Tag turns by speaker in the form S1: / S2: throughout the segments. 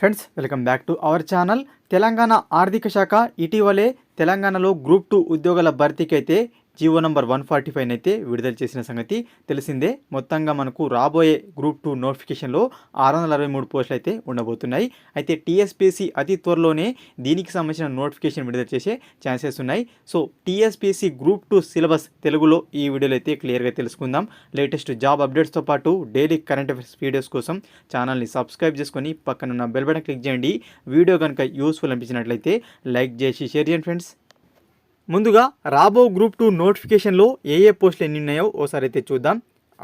S1: Friends welcome back to our channel. Telangana ఆర్థిక శాఖ ఇటీవలే తెలంగాణలో గ్రూప్ 2 ఉద్యోగాల భర్తీకి అయితే జీవో నంబర్ 145 అయితే విడుదల చేసిన సంగతి తెలిసిందే. మొత్తంగా మనకు రాబోయే గ్రూప్ 2 నోటిఫికేషన్లో 663 పోస్టులు అయితే ఉండబోతున్నాయి. అయితే టీఎస్పీఎస్సీ అతి త్వరలోనే దీనికి సంబంధించిన నోటిఫికేషన్ విడుదల చేసే ఛాన్సెస్ ఉన్నాయి. సో టీఎస్పీఎస్సీ గ్రూప్ 2 సిలబస్ తెలుగులో ఈ వీడియోలో అయితే క్లియర్గా తెలుసుకుందాం. లేటెస్ట్ జాబ్ అప్డేట్స్తో పాటు డైలీ కరెంట్ అఫైర్స్ వీడియోస్ కోసం ఛానల్ని సబ్స్క్రైబ్ చేసుకొని పక్కనున్న బెల్ బటన్ క్లిక్ చేయండి. వీడియో కనుక యూస్ఫుల్ అనిపించినట్లయితే లైక్ చేసి షేర్ చేయండి ఫ్రెండ్స్. ముందుగా రాబో గ్రూప్ 2 నోటిఫికేషన్లో ఏ పోస్టులు ఎన్ని ఉన్నాయో ఓసారి అయితే చూద్దాం.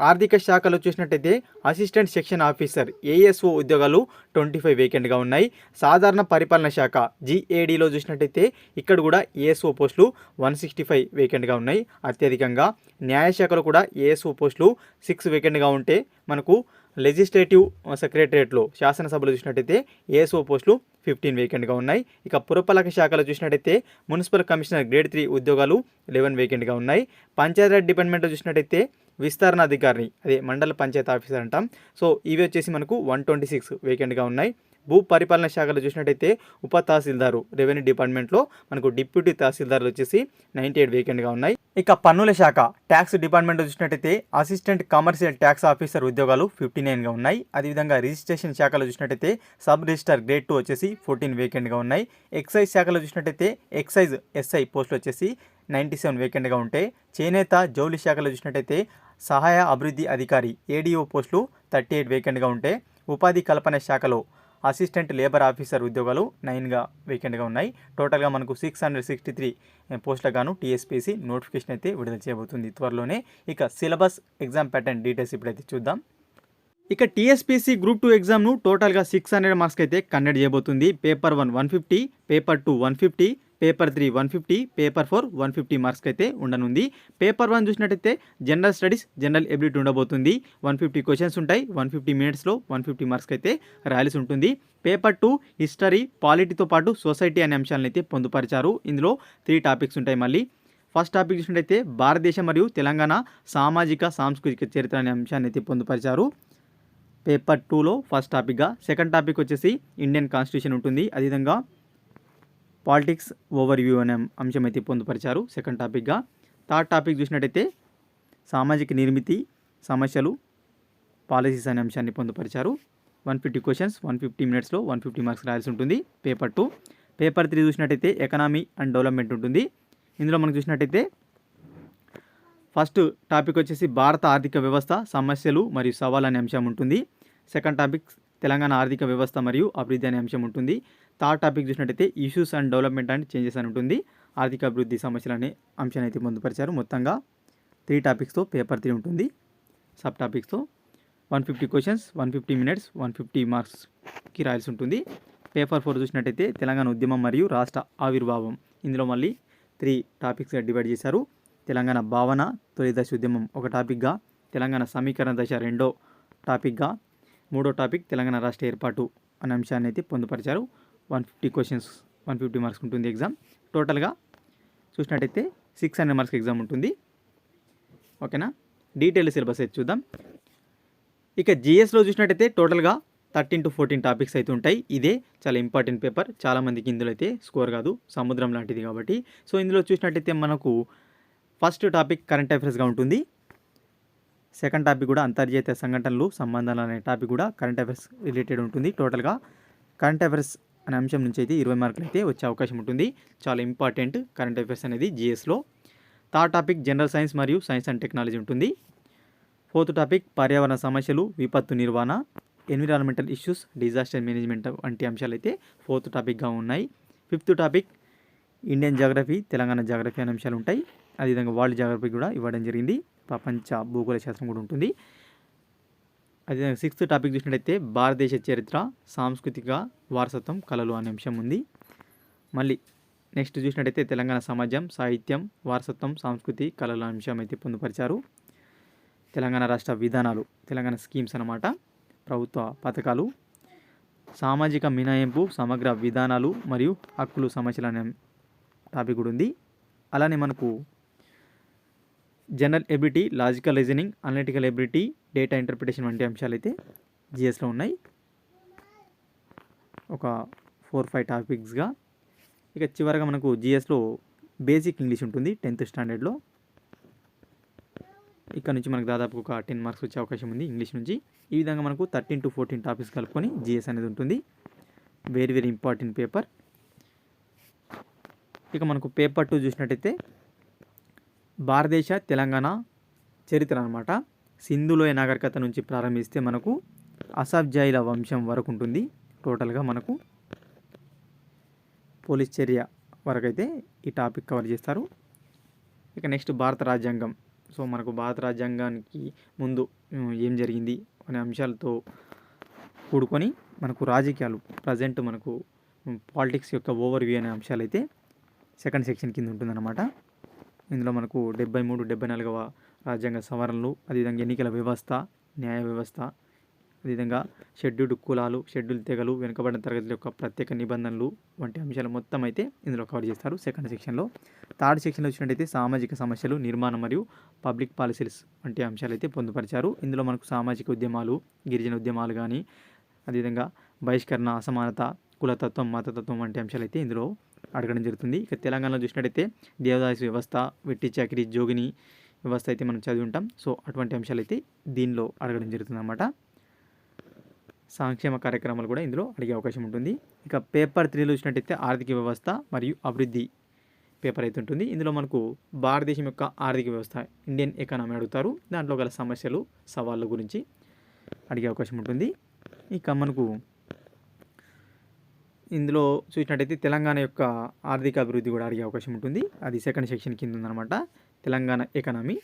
S1: ఆర్థిక శాఖలో చూసినట్టయితే అసిస్టెంట్ సెక్షన్ ఆఫీసర్ ఏఎస్ఓ ఉద్యోగాలు 25 వేకెంట్గా ఉన్నాయి. సాధారణ పరిపాలన శాఖ జీఏడీలో చూసినట్టయితే ఇక్కడ కూడా ఏఎస్ఓ పోస్టులు 165 వేకెంట్గా ఉన్నాయి అత్యధికంగా. న్యాయశాఖలో కూడా ఏఎస్ఓ పోస్టులు 6 వేకెంట్గా ఉంటే మనకు లెజిస్లేటివ్ సెక్రటరియట్లో శాసనసభలో చూసినట్టయితే ఏఎస్ఓ పోస్టులు 15 వేకెంట్గా ఉన్నాయి. ఇక పురపాలక శాఖలో చూసినట్టయితే మున్సిపల్ కమిషనర్ గ్రేడ్ 3 ఉద్యోగాలు 11 వేకెంట్గా ఉన్నాయి. పంచాయతీరాజ్ డిపార్ట్మెంట్లో చూసినట్టయితే విస్తరణ అధికారిని అదే మండల పంచాయతీ ఆఫీసర్ అంటాం. సో ఇవి వచ్చేసి మనకు 126 వేకెంట్గా ఉన్నాయి. భూ పరిపాలన శాఖలో చూసినట్టయితే ఉప తహసీల్దారు రెవెన్యూ డిపార్ట్మెంట్లో మనకు డిప్యూటీ తహసీల్దార్లు వచ్చేసి 98 వేకెంట్గా ఉన్నాయి. ఇక పన్నుల శాఖ ట్యాక్స్ డిపార్ట్మెంట్లో చూసినట్టయితే అసిస్టెంట్ కమర్షియల్ ట్యాక్స్ ఆఫీసర్ ఉద్యోగాలు 59గా ఉన్నాయి. అదేవిధంగా రిజిస్ట్రేషన్ శాఖలో చూసినట్టయితే సబ్ రిజిస్టర్ గ్రేడ్ 2 వచ్చేసి 14 వేకెంట్గా ఉన్నాయి. ఎక్సైజ్ శాఖలో చూసినట్టయితే ఎక్సైజ్ ఎస్ఐ పోస్టులు వచ్చేసి 97 వేకెంట్గా ఉంటే చేనేత జౌలి శాఖలో చూసినట్టయితే సహాయ అభివృద్ధి అధికారి ఏడీఓ పోస్టులు 38 వేకెంట్గా ఉంటే ఉపాధి కల్పన శాఖలో అసిస్టెంట్ లేబర్ ఆఫీసర్ ఉద్యోగాలు 9గా వేకెంట్గా ఉన్నాయి. టోటల్గా మనకు 663 పోస్టులకు గాను టీఎస్పీఎస్సీ నోటిఫికేషన్ అయితే విడుదల చేయబోతుంది త్వరలోనే. ఇక సిలబస్ ఎగ్జామ్ ప్యాటర్న్ డీటెయిల్స్ ఇప్పుడైతే చూద్దాం. ఇక టీఎస్పీఎస్సీ గ్రూప్ 2 ఎగ్జామ్ను టోటల్గా 600 మార్క్స్కి అయితే కండక్ట్ చేయబోతుంది. పేపర్ 1 150, పేపర్ 2 150, పేపర్ 3 150, పేపర్ 4 150 మార్క్స్కి అయితే ఉండనుంది. పేపర్ 1 చూసినట్టయితే జనరల్ స్టడీస్ జనరల్ ఎబిలిటీ ఉండబోతుంది. 150 క్వశ్చన్స్ ఉంటాయి. 150 మినిట్స్లో 150 మార్క్స్కి అయితే రాయాల్సి ఉంటుంది. పేపర్ 2 హిస్టరీ పాలిటీతో పాటు సొసైటీ అనే అంశాలను అయితే పొందుపరిచారు. ఇందులో 3 టాపిక్స్ ఉంటాయి. మళ్ళీ ఫస్ట్ టాపిక్ చూసినట్టయితే భారతదేశం మరియు తెలంగాణ సామాజిక సాంస్కృతిక చరిత్ర అనే అంశాన్ని అయితే పొందుపరిచారు పేపర్ 2లో ఫస్ట్ టాపిక్గా. సెకండ్ టాపిక్ వచ్చేసి ఇండియన్ కాన్స్టిట్యూషన్ ఉంటుంది. అదేవిధంగా పాలిటిక్స్ ఓవర్ వ్యూ అనే అంశం అయితే పొందుపరిచారు సెకండ్ టాపిక్గా. థర్డ్ టాపిక్ చూసినట్టయితే సామాజిక నిర్మితి సమస్యలు పాలసీస్ అనే అంశాన్ని పొందుపరిచారు. 150 క్వశ్చన్స్ 150 మినిట్స్లో 150 మార్క్స్ రాయాల్సి ఉంటుంది పేపర్ 2. పేపర్ 3 చూసినట్టయితే ఎకనామీ అండ్ డెవలప్మెంట్ ఉంటుంది. ఇందులో మనకు చూసినట్టయితే ఫస్ట్ టాపిక్ వచ్చేసి భారత ఆర్థిక వ్యవస్థ సమస్యలు మరియు సవాలు అనే అంశం ఉంటుంది. సెకండ్ టాపిక్ తెలంగాణ ఆర్థిక వ్యవస్థ మరియు అభివృద్ధి అనే అంశం ఉంటుంది. థర్డ్ టాపిక్ చూసినట్టయితే issues and development and changes అని ఉంటుంది. ఆర్థిక అభివృద్ధి సమస్యలు అనే అంశాన్ని అయితే పొందుపరిచారు. మొత్తంగా 3 టాపిక్స్తో పేపర్ 3 ఉంటుంది. సబ్ టాపిక్స్తో 150 క్వశ్చన్స్ 150 మినిట్స్ 150 మార్క్స్కి రాయాల్సి ఉంటుంది. పేపర్ 4 చూసినట్టయితే తెలంగాణ ఉద్యమం మరియు రాష్ట్ర ఆవిర్భావం. ఇందులో మళ్ళీ 3 టాపిక్స్గా డివైడ్ చేశారు. తెలంగాణ భావన తొలి దశ ఉద్యమం ఒక టాపిక్గా, తెలంగాణ సమీకరణ దశ 2వ టాపిక్గా, 3వ టాపిక్ తెలంగాణ రాష్ట్ర ఏర్పాటు అనే అంశాన్ని అయితే పొందుపరిచారు. 150 క్వశ్చన్స్ 150 మార్క్స్ ఉంటుంది ఎగ్జామ్. టోటల్గా చూసినట్టయితే 600 మార్క్స్ ఎగ్జామ్ ఉంటుంది. ఓకేనా. డీటెయిల్ సిలబస్ అయితే చూద్దాం. ఇక జిఎస్లో చూసినట్టయితే టోటల్గా 13 to 14 టాపిక్స్ అయితే ఉంటాయి. ఇదే చాలా ఇంపార్టెంట్ పేపర్. చాలామందికి ఇందులో అయితే స్కోర్ కాదు, సముద్రం లాంటిది కాబట్టి. సో ఇందులో చూసినట్టయితే మనకు ఫస్ట్ టాపిక్ కరెంట్ అఫైర్స్గా ఉంటుంది. సెకండ్ టాపిక్ కూడా అంతర్జాతీయ సంఘటనలు సంబంధాలు అనే టాపిక్ కూడా కరెంట్ అఫైర్స్ రిలేటెడ్ ఉంటుంది. టోటల్గా కరెంట్ అఫైర్స్ అనే అంశం నుంచి అయితే 20 మార్కులు అయితే వచ్చే అవకాశం ఉంటుంది. చాలా ఇంపార్టెంట్ కరెంట్ అఫైర్స్ అనేది జిఎస్లో. థర్డ్ టాపిక్ జనరల్ సైన్స్ మరియు సైన్స్ అండ్ టెక్నాలజీ ఉంటుంది. ఫోర్త్ టాపిక్ పర్యావరణ సమస్యలు విపత్తు నిర్వహణ ఎన్విరాన్మెంటల్ ఇష్యూస్ డిజాస్టర్ మేనేజ్మెంట్ వంటి అంశాలు అయితే ఫోర్త్ టాపిక్గా ఉన్నాయి. Fifth topic Indian geography Telangana geography అనే అంశాలు ఉంటాయి. అదేవిధంగా వరల్డ్ జాగ్రఫీ కూడా ఇవ్వడం జరిగింది. ప్రపంచ భూగోళ శాస్త్రం కూడా ఉంటుంది. అదేవిధంగా సిక్స్త్ టాపిక్ చూసినట్టయితే భారతదేశ చరిత్ర సాంస్కృతిక వారసత్వం కళలు అనే అంశం ఉంది. మళ్ళీ నెక్స్ట్ చూసినట్టయితే తెలంగాణ సమాజం సాహిత్యం వారసత్వం సంస్కృతి కళల అంశం అయితే పొందుపరిచారు. తెలంగాణ రాష్ట్ర విధానాలు తెలంగాణ స్కీమ్స్ అన్నమాట, ప్రభుత్వ పథకాలు, సామాజిక మినహాయింపు సమగ్ర విధానాలు మరియు హక్కులు సమస్యలు అనే టాపిక్ కూడా ఉంది. అలానే మనకు general ability logical reasoning analytical ability data interpretation వంటి అంశాలు అయితే జిఎస్లో ఉన్నాయి. ఒక 4-5 టాపిక్స్గా. ఇక చివరగా మనకు జిఎస్లో బేసిక్ ఇంగ్లీష్ ఉంటుంది 10th స్టాండర్డ్లో. ఇక్కడ నుంచి మనకు దాదాపు ఒక 10 మార్క్స్ వచ్చే అవకాశం ఉంది ఇంగ్లీష్ నుంచి. ఈ విధంగా మనకు 13 to 14 టాపిక్స్ కలుపుకొని జిఎస్ అనేది ఉంటుంది. Very very important paper. ఇక మనకు పేపర్ 2 చూసినట్టయితే భారతదేశ తెలంగాణ చరిత్ర అనమాట. సింధులోయ నాగరికత నుంచి ప్రారంభిస్తే మనకు అసఫ్జాయిల వంశం వరకు ఉంటుంది. టోటల్గా మనకు పోలీస్ చర్య వరకు అయితే ఈ టాపిక్ కవర్ చేస్తారు. ఇక నెక్స్ట్ భారత రాజ్యాంగం. సో మనకు భారత రాజ్యాంగానికి ముందు ఏం జరిగింది అనే అంశాలతో కూడుకొని మనకు రాజకీయాలు ప్రజెంట్ మనకు పాలిటిక్స్ యొక్క ఓవర్వ్యూ అనే అంశాలు అయితే సెకండ్ సెక్షన్ కింద ఉంటుందన్నమాట. ఇందులో మనకు 73, 74వ రాజ్యాంగ సవరణలు, అదేవిధంగా ఎన్నికల వ్యవస్థ, న్యాయ వ్యవస్థ, అదేవిధంగా షెడ్యూల్డ్ కులాలు, షెడ్యూల్ తెగలు, వెనుకబడిన తరగతుల యొక్క ప్రత్యేక నిబంధనలు వంటి అంశాలు మొత్తం అయితే ఇందులో కవర్ చేస్తారు సెకండ్ సెక్షన్లో. థర్డ్ సెక్షన్లో వచ్చినట్టయితే సామాజిక సమస్యలు, నిర్మాణం మరియు పబ్లిక్ పాలసీస్ వంటి అంశాలు అయితే పొందుపరిచారు. ఇందులో మనకు సామాజిక ఉద్యమాలు, గిరిజన ఉద్యమాలు కానీ, అదేవిధంగా బహిష్కరణ, అసమానత, కులతత్వం, మతతత్వం వంటి అంశాలు అయితే ఇందులో అడగడం జరుగుతుంది. ఇక తెలంగాణలో చూసినట్టయితే దేవదాసి వ్యవస్థ, వెట్టి చాకిరీ, జోగిని వ్యవస్థ అయితే మనం చదివి ఉంటాం. సో అటువంటి అంశాలు అయితే దీనిలో అడగడం జరుగుతుంది అన్నమాట. సంక్షేమ కార్యక్రమాలు కూడా ఇందులో అడిగే అవకాశం ఉంటుంది. ఇక పేపర్ 3లో చూసినట్టయితే ఆర్థిక వ్యవస్థ మరియు అభివృద్ధి పేపర్ అయితే ఉంటుంది. ఇందులో మనకు భారతదేశం యొక్క ఆర్థిక వ్యవస్థ, ఇండియన్ ఎకానమీ అడుగుతారు. దాంట్లో గల సమస్యలు, సవాళ్ళ గురించి అడిగే అవకాశం ఉంటుంది. ఇక మనకు ఇందులో చూసినట్టయితే తెలంగాణ యొక్క ఆర్థిక అభివృద్ధి కూడా అడిగే అవకాశం ఉంటుంది. అది సెకండ్ సెక్షన్ కింద ఉందన్నమాట, తెలంగాణ ఎకానమీ.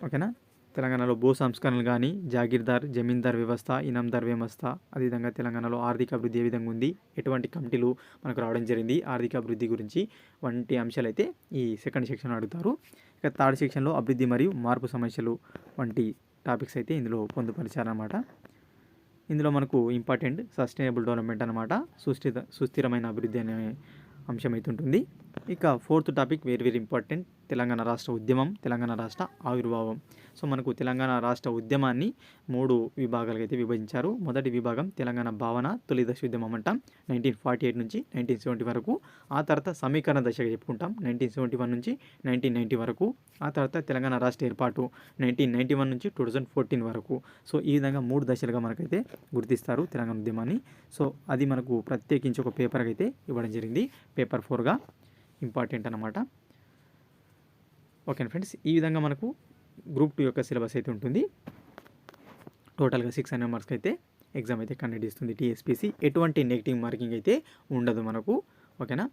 S1: ఓకేనా. తెలంగాణలో భూ సంస్కరణలు కానీ, జాగీర్దార్, జమీందార్ వ్యవస్థ, ఇనాందార్ వ్యవస్థ, అదేవిధంగా తెలంగాణలో ఆర్థిక అభివృద్ధి ఏ విధంగా ఉంది, ఎటువంటి కమిటీలు మనకు రావడం జరిగింది ఆర్థిక అభివృద్ధి గురించి వంటి అంశాలు అయితే ఈ సెకండ్ సెక్షన్ అడుగుతారు. ఇక థర్డ్ సెక్షన్లో అభివృద్ధి మరియు మార్పు సమస్యలు వంటి టాపిక్స్ అయితే ఇందులో పొందుపరిచారన్నమాట. ఇందులో మనకు ఇంపార్టెంట్ సస్టైనబుల్ డెవలప్మెంట్ అనమాట, సుస్థిరమైన అభివృద్ధి అనే అంశం అయితే ఉంటుంది. ఇక fourth topic very very important, Telangana రాష్ట్ర ఉద్యమం, తెలంగాణ రాష్ట్ర ఆవిర్భావం. సో మనకు తెలంగాణ రాష్ట్ర ఉద్యమాన్ని 3 విభాగాలుగా అయితే విభజించారు. మొదటి విభాగం తెలంగాణ భావన తొలి దశ ఉద్యమం అంటాం, 1948 నుంచి 1970 వరకు. ఆ తర్వాత సమీకరణ దశగా చెప్పుకుంటాం, 1971 నుంచి 1990 వరకు. ఆ తర్వాత తెలంగాణ రాష్ట్ర ఏర్పాటు 1991 నుంచి 2014 వరకు. సో ఈ విధంగా 3 దశలుగా మనకైతే గుర్తిస్తారు తెలంగాణ ఉద్యమాన్ని. సో అది మనకు ప్రత్యేకించి ఒక పేపర్గా అయితే ఇవ్వడం జరిగింది, పేపర్ 4గా ఇంపార్టెంట్ అన్నమాట. ఓకే ఫ్రెండ్స్, ఈ విధంగా మనకు గ్రూప్ 2 యొక్క సిలబస్ అయితే ఉంటుంది. టోటల్గా 600 మార్క్స్కి అయితే ఎగ్జామ్ అయితే కండక్ట్ చేస్తుంది టీఎస్పీసీ. ఎటువంటి నెగిటివ్ మార్కింగ్ అయితే ఉండదు మనకు. ఓకేనా.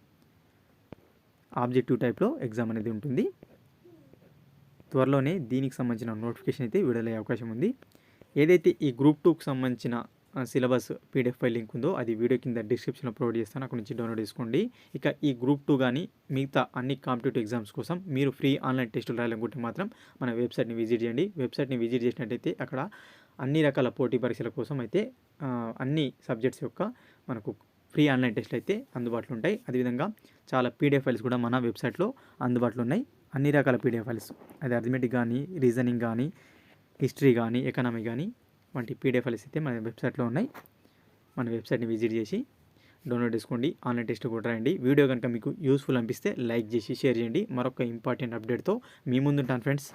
S1: ఆబ్జెక్టివ్ టైప్లో ఎగ్జామ్ అనేది ఉంటుంది. త్వరలోనే దీనికి సంబంధించిన నోటిఫికేషన్ అయితే విడుదలయ్యే అవకాశం ఉంది. ఏదైతే ఈ గ్రూప్ 2కి సంబంధించిన సిలబస్ పీడిఎఫ్ ఫైల్ లింక్ ఉందో అది వీడియో కింద డిస్క్రిప్షన్లో ప్రొవైడ్ చేస్తాను, అక్కడ నుంచి డౌన్లోడ్ చేసుకోండి. ఇక ఈ గ్రూప్ 2 కానీ మిగతా అన్ని కాంపిటేటివ్ ఎగ్జామ్స్ కోసం మీరు ఫ్రీ ఆన్లైన్ టెస్టులు రాయాలనుకుంటే మాత్రం మన వెబ్సైట్ని విజిట్ చేయండి. వెబ్సైట్ని విజిట్ చేసినట్టయితే అక్కడ అన్ని రకాల పోటీ పరీక్షల కోసం అయితే అన్ని సబ్జెక్ట్స్ యొక్క మనకు ఫ్రీ ఆన్లైన్ టెస్ట్లు అయితే అందుబాటులో ఉంటాయి. అదేవిధంగా చాలా పీడిఎఫ్ ఫైల్స్ కూడా మన వెబ్సైట్లో అందుబాటులో ఉన్నాయి. అన్ని రకాల పీడిఎఫ్ ఫైల్స్, అది అర్థమెటిక్ కానీ, రీజనింగ్ కానీ, హిస్టరీ కానీ, ఎకనామీ కానీ వంటి పీడిఎఫ్ ఫైల్స్ అయితే మన వెబ్సైట్లో ఉన్నాయి. మన వెబ్సైట్ని విజిట్ చేసి డౌన్లోడ్ చేసుకోండి, ఆన్లైన్ టెస్ట్ కూడా రాయండి. వీడియో కనుక మీకు యూస్ఫుల్ అనిపిస్తే లైక్ చేసి షేర్ చేయండి. మరొక ఇంపార్టెంట్ అప్డేట్తో మీ ముందుంటాను ఫ్రెండ్స్.